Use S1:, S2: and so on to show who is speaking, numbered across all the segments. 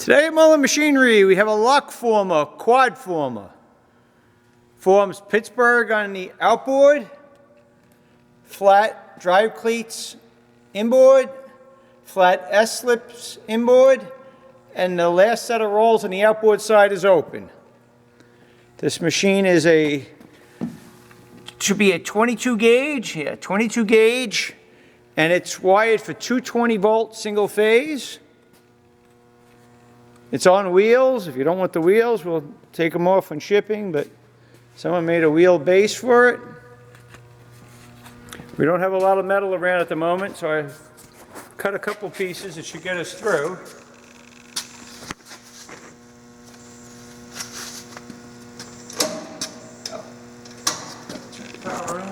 S1: Today at Mullin Machinery, we have a Lockformer Quadformer. Forms Pittsburgh on the outboard, flat drive cleats inboard, flat S-slips inboard, and the last set of rolls on the outboard side is open. This machine is should be a 22 gauge, 22 gauge, and it's wired for 220-volt single phase. It's on wheels. If you don't want the wheels, we'll take them off when shipping, but someone made a wheel base for it. We don't have a lot of metal around at the moment, so I cut a couple pieces that should get us through. Turn the power on.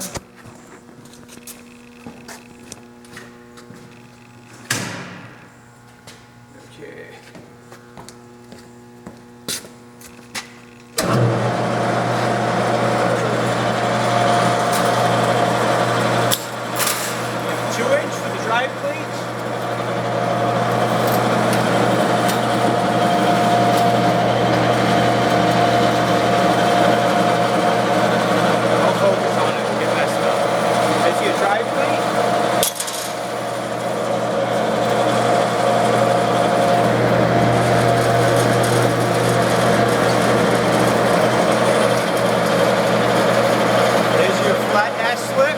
S1: Okay. Drive cleats. I'll focus on it, we'll get messed up. I see a drive cleat. There's your flat S-slip.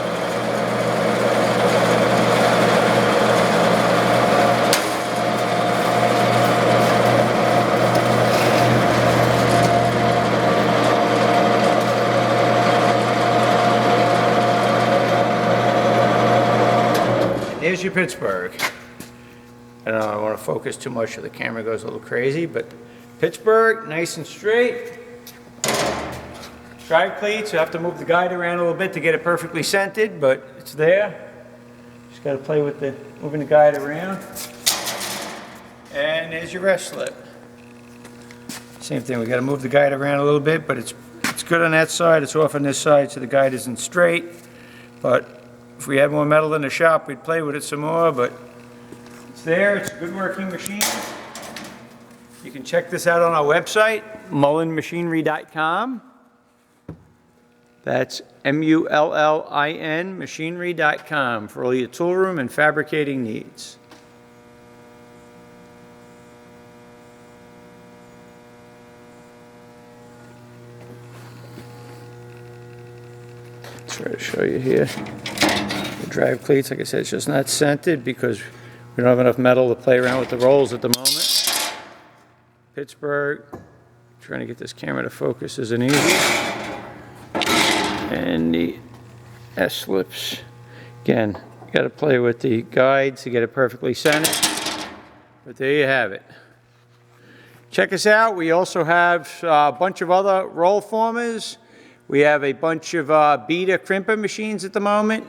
S1: Here's your Pittsburgh. I don't know, I don't want to focus too much or the camera goes a little crazy, but Pittsburgh, nice and straight. Drive cleats, you have to move the guide around a little bit to get it perfectly centered, but it's there. Just got to play with moving the guide around. And there's your S-slip. Same thing, we got to move the guide around a little bit, but it's good on that side, it's off on this side so the guide isn't straight. But if we had more metal in the shop, we'd play with it some more, but it's there. It's a good working machine. You can check this out on our website, mullinmachinery.com. That's MULLIN machinery.com for all your tool room and fabricating needs. Try to show you here. The drive cleats, like I said, it's just not centered because we don't have enough metal to play around with the rolls at the moment. Pittsburgh, trying to get this camera to focus isn't easy. And the S-slips. Again, you got to play with the guides to get it perfectly centered. But there you have it. Check us out. We also have a bunch of other Rollformers. We have a bunch of beater crimper machines at the moment.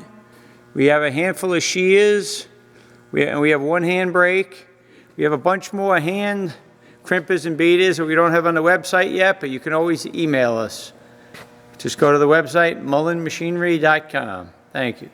S1: We have a handful of shears. We have one hand brake. We have a bunch more hand crimpers and beaters that we don't have on the website yet, but you can always email us. Just go to the website, mullinmachinery.com. Thank you.